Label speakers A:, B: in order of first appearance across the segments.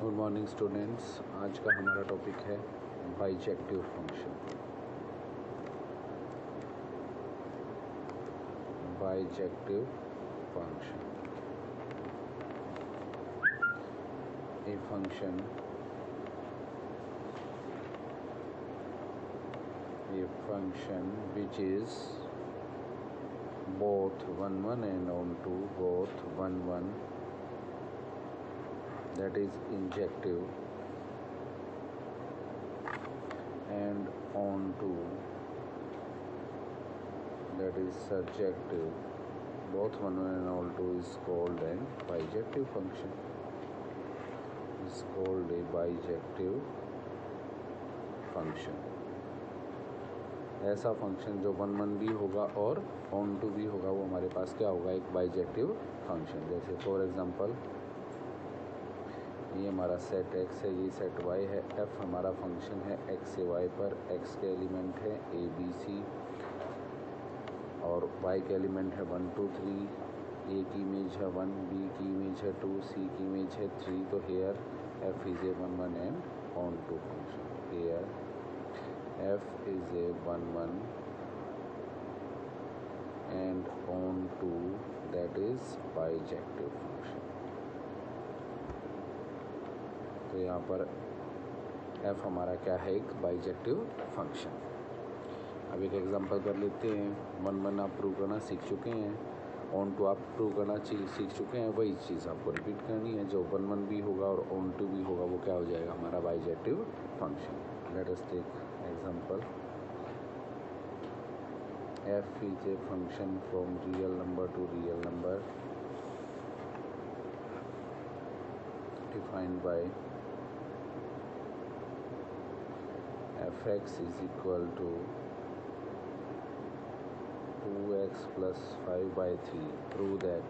A: Good morning students. आज का हमारा टॉपिक है bijective function. Bijective function a function which is both 1 1 and onto both 1 1, that is injective, and onto, that is surjective. Both 1 1 and onto is called an bijective function. Is called a bijective function. ऐसा function जो 1 1 भी होगा और on to भी होगा, वो हमारे पास क्या होगा, एक बाइजेक्टिव फंक्शन। जैसे फॉर एग्जांपल ये हमारा सेट x है, ये सेट y है, f हमारा फंक्शन है x से y पर, x के एलिमेंट है a b c और y के एलिमेंट है 1 2 3, a की इमेज है 1, b की इमेज है 2, c की इमेज है 3। तो here f is a 1 1 and onto function. Here f is a 1 1 and on to, that is bijective function। तो यहाँ पर f हमारा क्या है, एक बाइजेक्टिव फंक्शन। अब एक एग्जांपल कर लेते हैं। 1 1 आप प्रूव करना सीख चुके हैं, ऑन टू आप प्रूव करना सीख चुके हैं। वही चीज़ आपको रिपीट करनी है। जो 1 1 भी होगा और ऑन टू भी होगा, वो क्या हो जाएगा, हमारा bijective function. Let us take example. F is a function from real number to real number defined by fx is equal to 2x plus 5 by 3. Prove that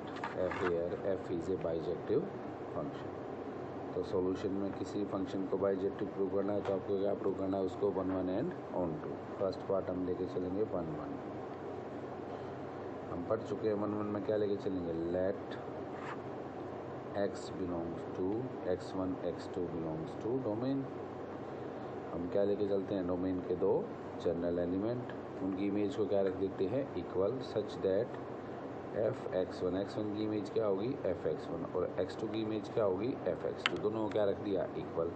A: f is a bijective function. तो solution में किसी function को bijective prove करना है तो आपको क्या prove करना है, उसको 1 1 and onto. First part हम लेके चलेंगे 1 1। हम पढ़ चुके हैं 1 1 में क्या लेके चलेंगे, let x belongs to x1 x2 belongs to domain. हम क्या लेके चलते हैं, डोमेन के दो जनरल एलिमेंट, उनकी इमेज को क्या रख देते हैं, equal, such that f x1 की इमेज क्या होगी, f x1, और x2 की इमेज क्या होगी, f x2। दोनों को क्या रख दिया, इक्वल।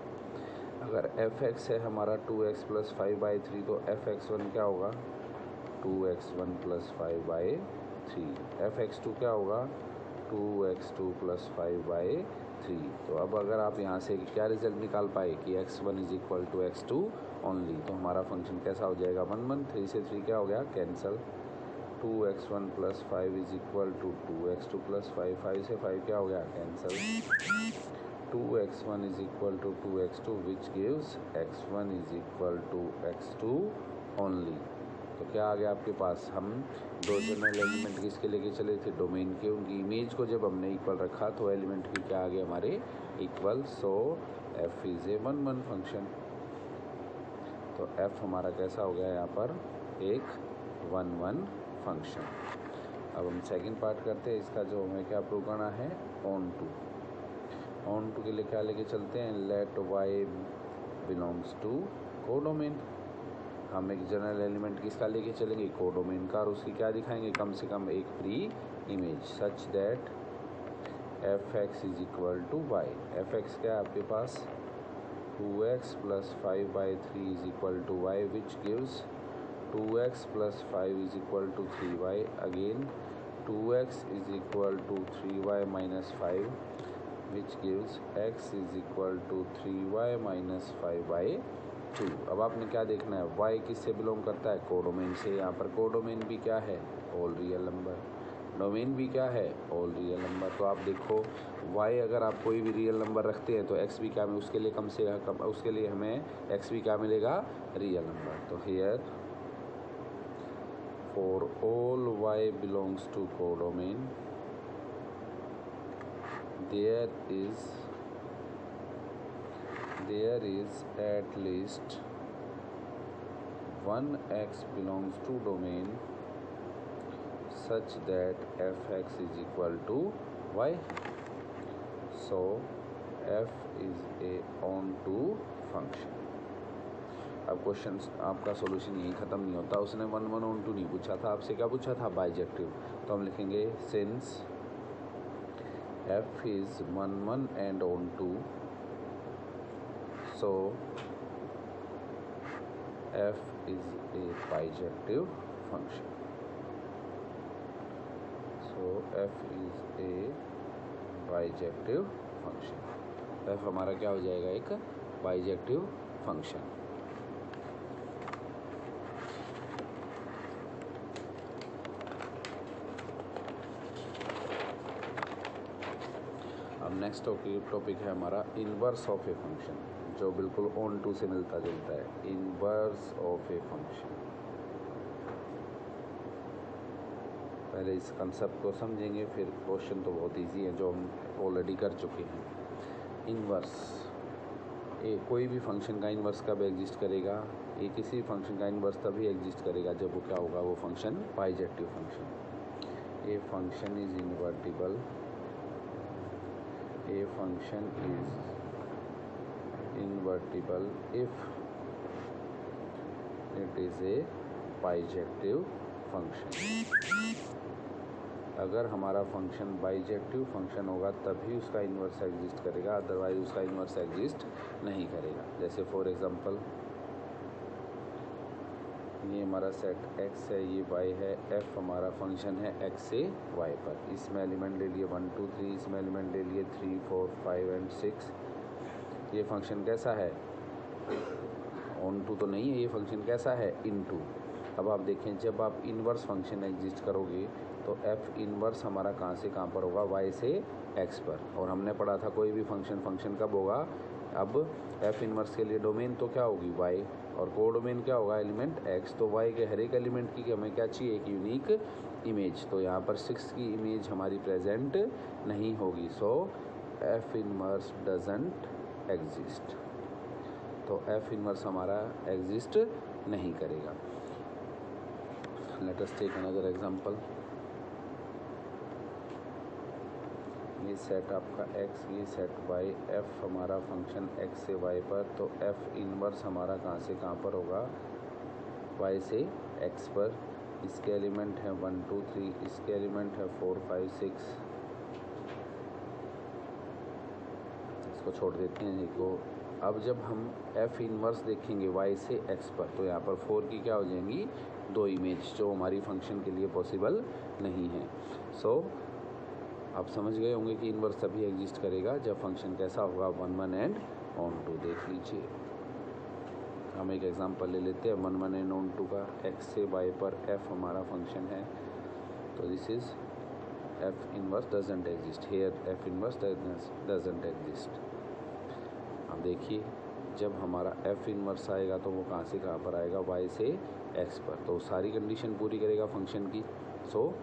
A: अगर f x है हमारा 2x प्लस 5 बाई 3, तो f x1 क्या होगा, 2x1 plus 5 by 3। f x2 क्या होगा, 2x2 प्लस 5 बाई 3। तो अब अगर आप यहाँ से क्या रिजल्ट निकाल पाए कि x1 is equal to x2 only, तो हमारा फंक्शन कैसा हो जाएगा, 1 1। 3 से 3 क्या हो गया, cancel. 2x1 plus 5 is equal to 2x2 plus 5, 5 से 5 क्या हो गया, cancel. 2x1 is equal to 2x2 which gives x1 is equal to x2 only. तो क्या आ गया आपके पास, हम दो जनरल एलिमेंट किसके लेके चले थे, डोमेन के, उनकी इमेज को जब हमने इक्वल रखा तो एलिमेंट भी क्या आ गए हमारे, equal. So f is a 1 1 function. तो f हमारा कैसा हो गया यहाँ पर, एक 1 1 फंक्शन। अब हम सेकंड पार्ट करते हैं इसका, जो हमें क्या प्रूव करना है, ऑन टू। ऑन टू के लिए क्या लेके चलते हैं, let y belongs to codomain. हम एक जनरल एलिमेंट किसका लेके चलेंगे, कोडोमेन का, और उसकी क्या दिखाएंगे, कम से कम एक preimage, such that f(x) is equal to y। f(x) क्या है आपके पास, 2x plus 5 by 3 is equal to y, which gives 2x plus 5 is equal to 3y. Again 2x is equal to 3y minus 5, which gives x is equal to 3y minus 5 by 2। अब आपने क्या देखना है, y किससे belong करता है, codomain से। यहाँ पर कोडोमेन भी क्या है, ऑल रियल नंबर, डोमेन भी क्या है, ऑल रियल नंबर। तो आप देखो y अगर आप कोई भी रियल नंबर रखते हैं तो x भी क्या में, उसके लिए कम से कम, उसके लिए हमें x भी क्या मिलेगा, रियल नंबर। तो here for all y belongs to codomain, there is at least one x belongs to domain such that f(x) is equal to y. So f is a onto function. अब question आपका solution यही ख़त्म नहीं होता। उसने 1 1 on to नहीं पूछा था, आपसे क्या पूछा था, बाइजेक्टिव। तो हम लिखेंगे since f is 1 1 and onto, so f is a bijective function. So f is a bijective function. f हमारा क्या हो जाएगा, एक बाइजेक्टिव फंक्शन। अब नेक्स्ट टॉपिक है हमारा इनवर्स ऑफ ए फंक्शन, जो बिल्कुल ऑन टू से मिलता जुलता है। इनवर्स ऑफ ए फंक्शन, पहले इस कंसेप्ट को समझेंगे, फिर क्वेश्चन तो बहुत इजी है जो हम ऑलरेडी कर चुके हैं। इनवर्स, कोई भी फंक्शन का इनवर्स कब एग्जिस्ट करेगा, ये किसी फंक्शन का इनवर्स तभी एग्जिस्ट करेगा जब वो क्या होगा, वो function bijective function. A function is invertible, a function is invertible if it is a bijective function. अगर हमारा फंक्शन बाइजेक्टिव फंक्शन होगा तभी उसका इन्वर्स एग्जिस्ट करेगा, अदरवाइज उसका इन्वर्स एग्जिस्ट नहीं करेगा। जैसे फॉर एग्जांपल, ये हमारा सेट x है, ये y है, f हमारा फंक्शन है x से y पर। इसमें एलिमेंट ले लिए 1 2 3, इसमें एलिमेंट ले लिए 3 4 5 एंड 6। ये फंक्शन कैसा है, ऑन टू तो नहीं है, ये फंक्शन कैसा है, इन टू। अब आप देखें, जब आप इन्वर्स फंक्शन एग्जिस्ट करोगे तो f इन्वर्स हमारा कहाँ से कहाँ पर होगा, y से x पर। और हमने पढ़ा था कोई भी फंक्शन कब होगा, अब f इन्वर्स के लिए डोमेन तो क्या होगी, y, और कोडोमेन क्या होगा, एलिमेंट x। तो y के हर एक एलिमेंट की हमें क्या चाहिए, एक यूनिक इमेज। तो यहाँ पर 6 की इमेज हमारी प्रेजेंट नहीं होगी, so f inverse doesn't exist. तो f इन्वर्स हमारा एग्जिस्ट नहीं करेगा। Let us take another example. ये सेट आपका x, ये सेट y, f हमारा फंक्शन x से y पर। तो f इन्वर्स हमारा कहाँ से कहाँ पर होगा, y से x पर। इसके एलिमेंट हैं 1 2 3, इसके एलिमेंट है 4 5 6। इसको छोड़ देते हैं इसको। अब जब हम f इन्वर्स देखेंगे y से x पर, तो यहाँ पर 4 की क्या हो जाएंगी, 2 इमेज, जो हमारी फंक्शन के लिए पॉसिबल नहीं है। सो आप समझ गए होंगे कि इन्वर्स तभी एग्जिस्ट करेगा जब फंक्शन कैसा होगा, 1 1 एंड ऑन टू। देख लीजिए, हम एक एग्जांपल ले लेते हैं 1 1 एंड ऑन टू का। x से y पर f हमारा फंक्शन है, तो this is f inverse doesn't exist, here f inverse doesn't exist. अब देखिए, जब हमारा f इन्वर्स आएगा तो वो कहाँ से कहाँ पर आएगा, y से x पर। तो सारी कंडीशन पूरी करेगा फंक्शन की। सो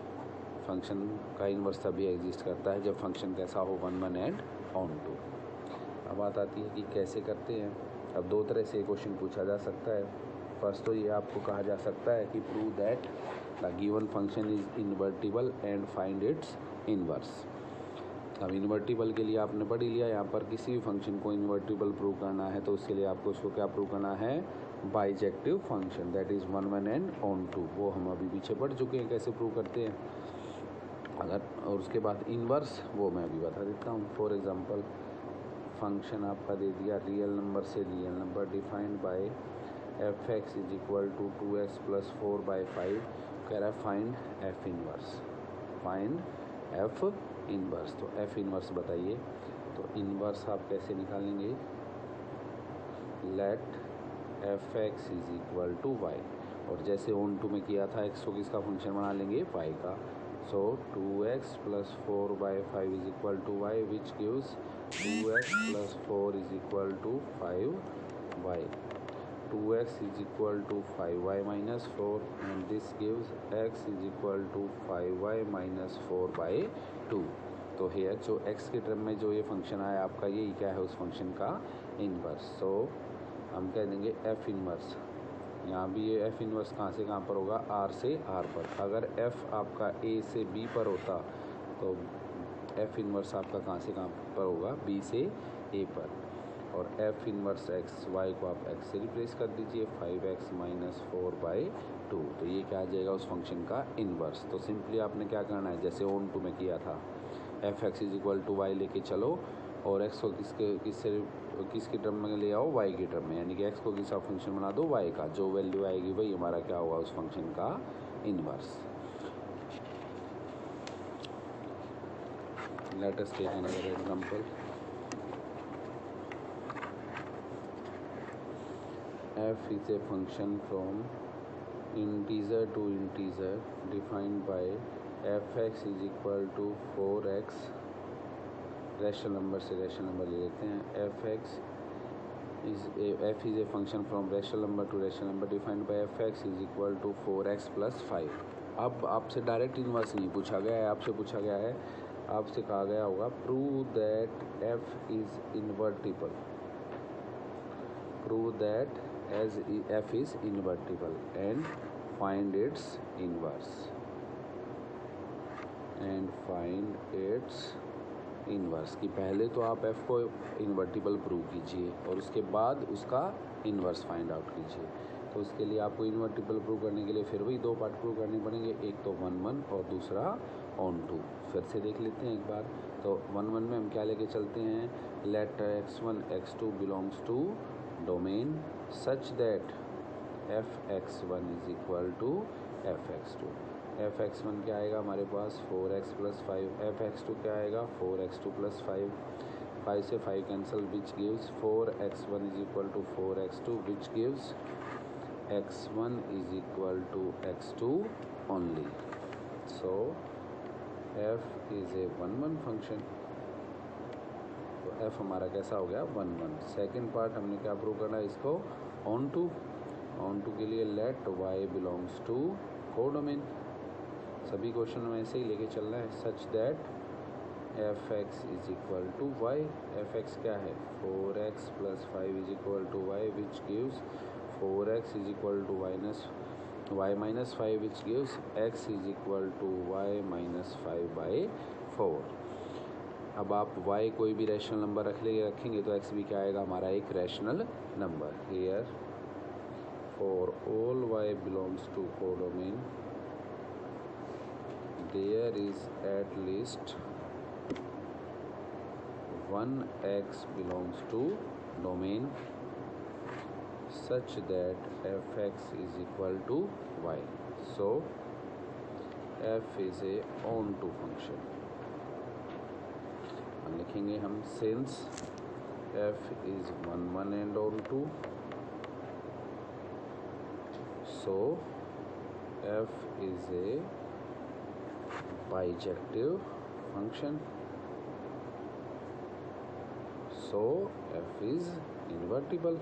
A: फंक्शन का इन्वर्स तभी एग्जिस्ट करता है जब फंक्शन कैसा हो, 1 1 एंड ऑन टू। अब बात आती है कि कैसे करते हैं। अब 2 तरह से क्वेश्चन पूछा जा सकता है। फर्स्ट तो ये आपको कहा जा सकता है कि prove that the given function is invertible and find its inverse. अब इन्वर्टिबल के लिए आपने पढ़ ही लिया, यहाँ पर किसी भी फंक्शन को इन्वर्टिबल प्रूव करना है तो उसके लिए आपको उसको क्या प्रूव करना है, bijective function, that is 1 1 and onto. वो हम अभी पीछे पढ़ चुके हैं कैसे प्रूव करते हैं। अगर और उसके बाद इन्वर्स, वो मैं अभी बता देता हूँ। फॉर एग्जांपल, फंक्शन आपका दे दिया रियल नंबर से real number, defined by f x is equal to 2x + 4/5। कह रहा है find f inverse, find f inverse. तो एफ इन्वर्स बताइए। तो इन्वर्स आप कैसे निकालेंगे, let f x is equal to y. और जैसे ऑन टू में किया था, एक्स को किसका फंक्शन बना लेंगे, वाई का। So 2x + 4/5 is equal to y, which gives 2x + 4 is equal to 5y. 2x is equal to 5y minus 4, and this gives x is equal to 5y minus 4/2. तो here जो x के term में जो ये function आया आपका, ये क्या है, उस फंक्शन का इन्वर्स। सो हम कह देंगे f इन्वर्स। यहाँ भी ये f इन्वर्स कहाँ से कहाँ पर होगा, r से r पर। अगर f आपका a से b पर होता तो f इन्वर्स आपका कहाँ से कहाँ पर होगा, b से ए पर, और एफ इनवर्स एक्स वाई को आप एक्स से रिप्लेस कर दीजिए, 5x माइनस 4/2। तो ये क्या आ जाएगा उस फंक्शन का इन्वर्स। तो सिंपली आपने क्या करना है, जैसे ऑन टू में किया था, f x is equal to y लेके चलो और एक्स को किसके टर्म में ले आओ, वाई के टर्म में, यानी कि एक्स को किसा फंक्शन बना दो, वाई का। जो वैल्यू आएगी वही हमारा क्या होगा उस फंक्शन का inverse. Let us take another example. f is a function from integer to integer defined by fx is equal to 4x, rational number से रैशनल नंबर ले लेते हैं, f is a function from rational number to rational number defined by fx is equal to 4x plus 5। अब आपसे direct inverse नहीं पूछा गया है, आपसे पूछा गया है, आपसे कहा गया होगा prove that f is invertible, prove that as f is invertible and find its inverse, कि पहले तो आप f को इन्वर्टिबल प्रूव कीजिए और उसके बाद उसका इन्वर्स फाइंड आउट कीजिए। तो उसके लिए आपको इन्वर्टिबल प्रूव करने के लिए फिर वही दो पार्ट प्रूव करने पड़ेंगे, एक तो 1 और दूसरा ऑन टू। फिर से देख लेते हैं एक बार। तो 1 में हम क्या लेके चलते हैं, let x1 x2 belongs to domain such that fx1 is equal to fx2। fx1 क्या आएगा हमारे पास 4x प्लस 5, fx2 क्या आएगा 4x2 प्लस 5, 5 से 5 cancel which gives 4x1 is equal to 4x2 which gives x1 is equal to x2 only. So f is a 1 function. तो f हमारा कैसा हो गया 1 सेकेंड पार्ट हमने क्या प्रूव करना है, इसको ऑन टू के लिए let y belongs to codomain. सभी क्वेश्चन में ऐसे ही लेके चलना है, such that fx is equal to y. fx क्या है 4x plus 5 is equal to y which gives 4x is equal to y minus 5 which gives x is equal to y minus 5/4। अब आप y कोई भी rational number रखेंगे तो x भी क्या आएगा हमारा एक rational number. Here for all y belongs to codomain there is at least 1x belongs to domain such that fx is equal to y. So f is a onto function। लिखेंगे हम since f is 1 and onto, so f is a bijective function, so f is invertible।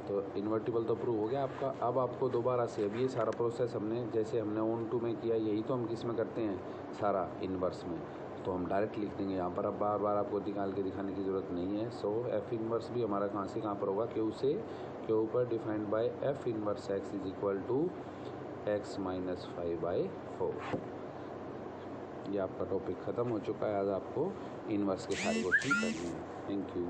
A: तो invertible तो prove हो गया आपका। अब आपको दोबारा से अब ये सारा प्रोसेस हमने जैसे हमने ऑन टू में किया, यही तो हम किस में करते हैं सारा इन्वर्स में, तो हम डायरेक्ट लिख देंगे यहाँ पर। अब बार बार आपको निकाल के दिखाने की ज़रूरत नहीं है। सो एफ इन्वर्स भी हमारा कहाँ से कहाँ पर होगा, क्यू से क्यू ऊपर defined by f inverse x is equal to x minus 5/4। ये आपका टॉपिक ख़त्म हो चुका है। आज आपको इन्वर्स के सारे क्वेश्चन करने हैं। Thank you.